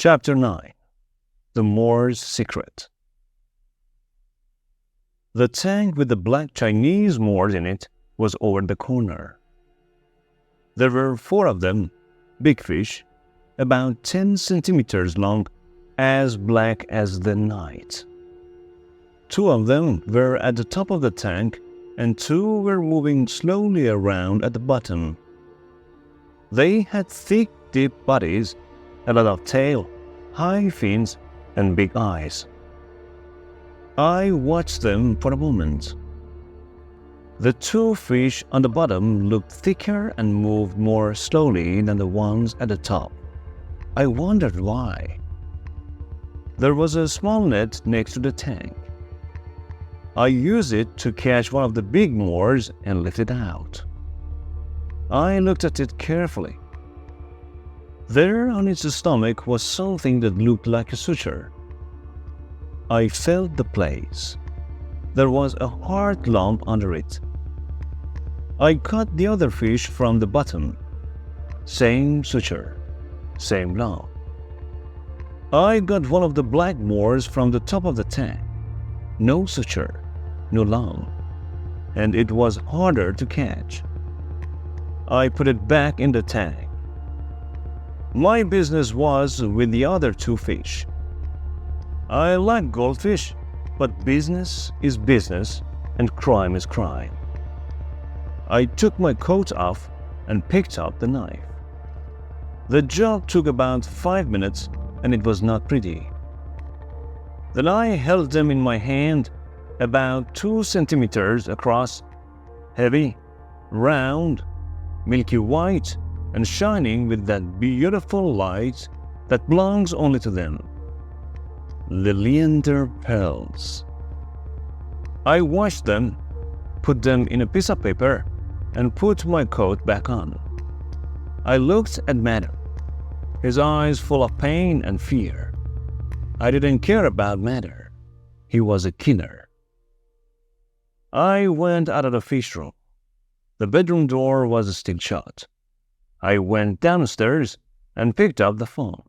Chapter 9. The Moor's Secret. The tank with the black Chinese Moors in it was over the corner. There were 4 of them, big fish, about 10 centimeters long, as black as the night. 2 of them were at the top of the tank, and 2 were moving slowly around at the bottom. They had thick, deep bodies, a lot of tail, high fins, and big eyes. I watched them for a moment. The 2 fish on the bottom looked thicker and moved more slowly than the ones at the top. I wondered why. There was a small net next to the tank. I used it to catch one of the big Moors and lift it out. I looked at it carefully. There on its stomach was something that looked like a suture. I felt the place. There was a hard lump under it. I caught the other fish from the bottom. Same suture, same lump. I got one of the black Moors from the top of the tank. No suture, no lump, and it was harder to catch. I put it back in the tank. My business was with the other 2 fish. I like goldfish, but business is business and crime is crime. I took my coat off and picked up the knife. The job took about 5 minutes and it was not pretty. Then I held them in my hand, about 2 centimeters across, heavy, round, milky white, and shining with that beautiful light that belongs only to them. The Leander pearls. I washed them, put them in a piece of paper, and put my coat back on. I looked at Madam, his eyes full of pain and fear. I didn't care about Matter. He was a killer. I went out of the fish room. The bedroom door was still shut. I went downstairs and picked up the phone.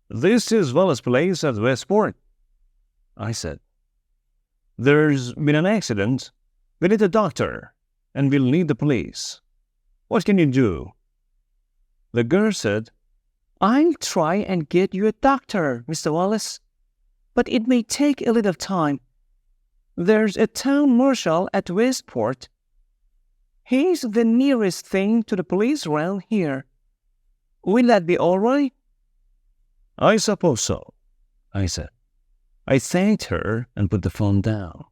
"This is Wallace's place at Westport," I said. "There's been an accident. We need a doctor, and we'll need the police. What can you do?" The girl said, "I'll try and get you a doctor, Mr. Wallace, but it may take a little time. There's a town marshal at Westport. He's the nearest thing to the police around here. Will that be all right?" "I suppose so," I said. I thanked her and put the phone down.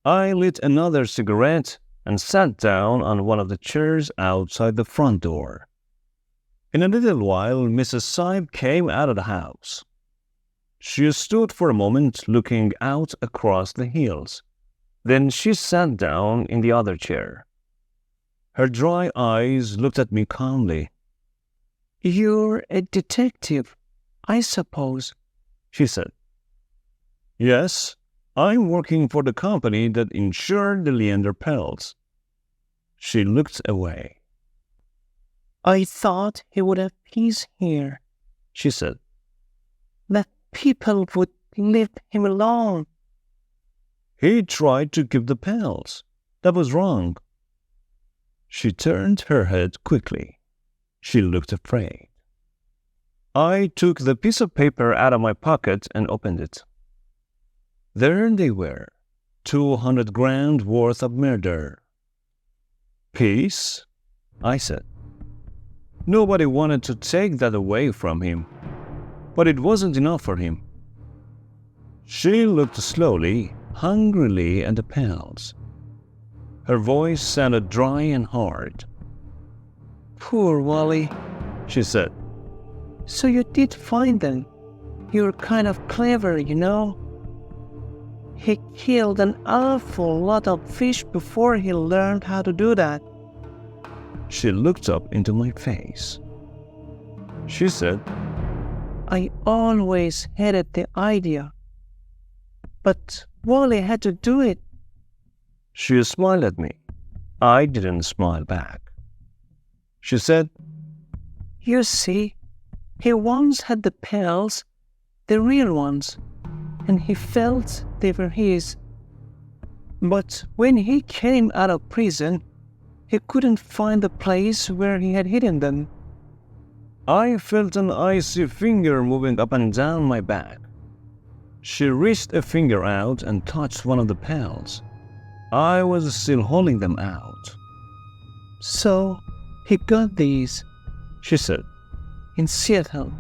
I lit another cigarette and sat down on one of the chairs outside the front door. In a little while, Mrs. Sybe came out of the house. She stood for a moment looking out across the hills. Then she sat down in the other chair. Her dry eyes looked at me calmly. "You're a detective, I suppose," she said. "Yes, I'm working for the company that insured the Leander pearls." She looked away. "I thought he would have peace here," she said. "that people would leave him alone." "He tried to keep the pearls. That was wrong." She turned her head quickly. She looked afraid. I took the piece of paper out of my pocket and opened it. There they were, 200 grand worth of murder. "Peace?" I said. Nobody wanted to take that away from him, but it wasn't enough for him. She looked slowly, hungrily at the pearls. Her voice sounded dry and hard. "Poor Wally," she said. "So you did find them. You're kind of clever, you know. He killed an awful lot of fish before he learned how to do that." She looked up into my face. She said, "I always hated the idea, but Wally had to do it." She smiled at me. I didn't smile back. She said, "You see, He once had the pearls, the real ones, and he felt they were his. But when he came out of prison, he couldn't find the place where he had hidden them. I felt an icy finger moving up and down my back. She reached a finger out and touched one of the pearls. I was still holding them out. So, he got these, She said, in Seattle.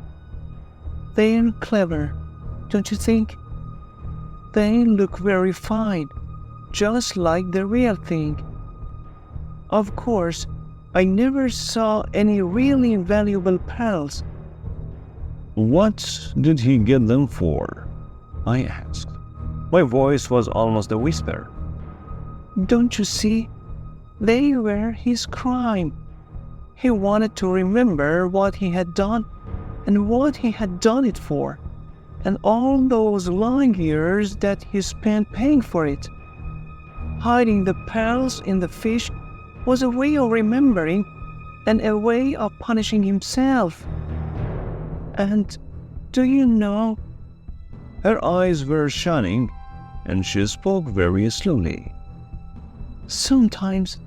They're clever, don't you think? They look very fine, just like the real thing. Of course, I never saw any really valuable pearls. What did he get them for? I asked. My voice was almost a whisper. Don't you see? They were his crime. He wanted to remember what he had done and what he had done it for, and all those long years that he spent paying for it. Hiding the pearls in the fish was a way of remembering and a way of punishing himself. And do you know? Her eyes were shining, and she spoke very slowly. Sometimes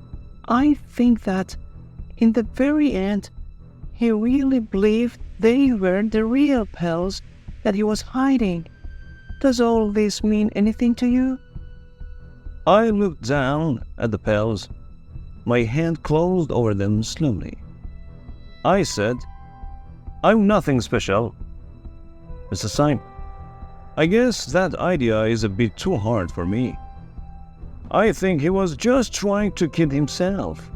I think that, in the very end, he really believed they were the real pearls that he was hiding. Does all this mean anything to you? I looked down at the pearls. My hand closed over them slowly. I said, I'm nothing special. Mr. Syme, I guess that idea is a bit too hard for me. I think he was just trying to kid himself.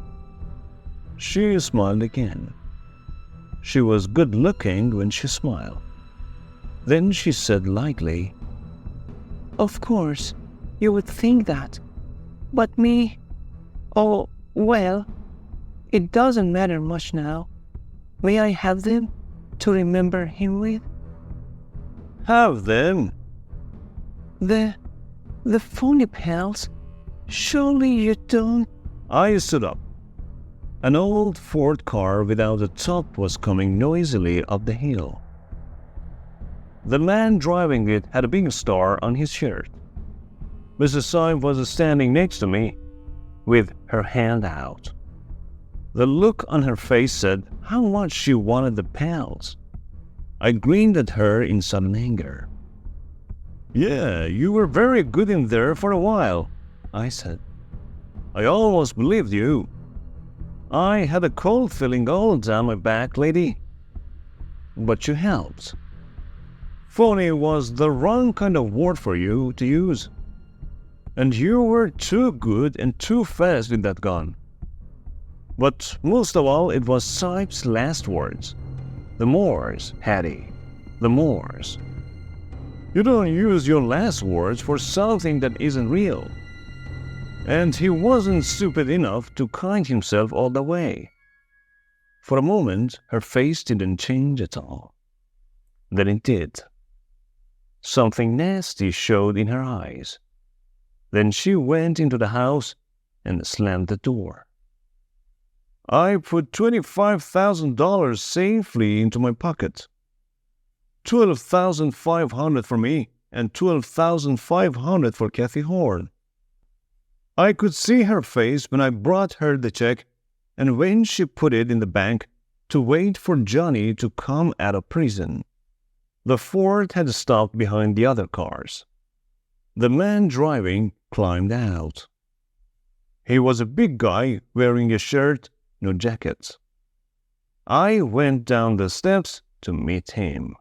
She smiled again. She was good-looking when she smiled. Then she said lightly, Of course, you would think that. But me, oh, well, it doesn't matter much now. May I have them to remember him with? Have them? The phony pearls? Surely you don't... I stood up. An old Ford car without a top was coming noisily up the hill. The man driving it had a big star on his shirt. Mrs. Syme was standing next to me, with her hand out. The look on her face said how much she wanted the pearls. I grinned at her in sudden anger. Yeah, you were very good in there for a while, I said. I almost believed you. I had a cold feeling all down my back, lady. But you helped. Phony was the wrong kind of word for you to use. And you were too good and too fast with that gun. But most of all, it was Syme's last words. The Moors, Hattie. The Moors. You don't use your last words for something that isn't real. And he wasn't stupid enough to kind himself all the way. For a moment, her face didn't change at all. Then it did. Something nasty showed in her eyes. Then she went into the house and slammed the door. I put $25,000 safely into my pocket. $12,500 for me and $12,500 for Kathy Horn. I could see her face when I brought her the check and when she put it in the bank to wait for Johnny to come out of prison. The Ford had stopped behind the other cars. The man driving climbed out. He was a big guy wearing a shirt, no jacket. I went down the steps to meet him.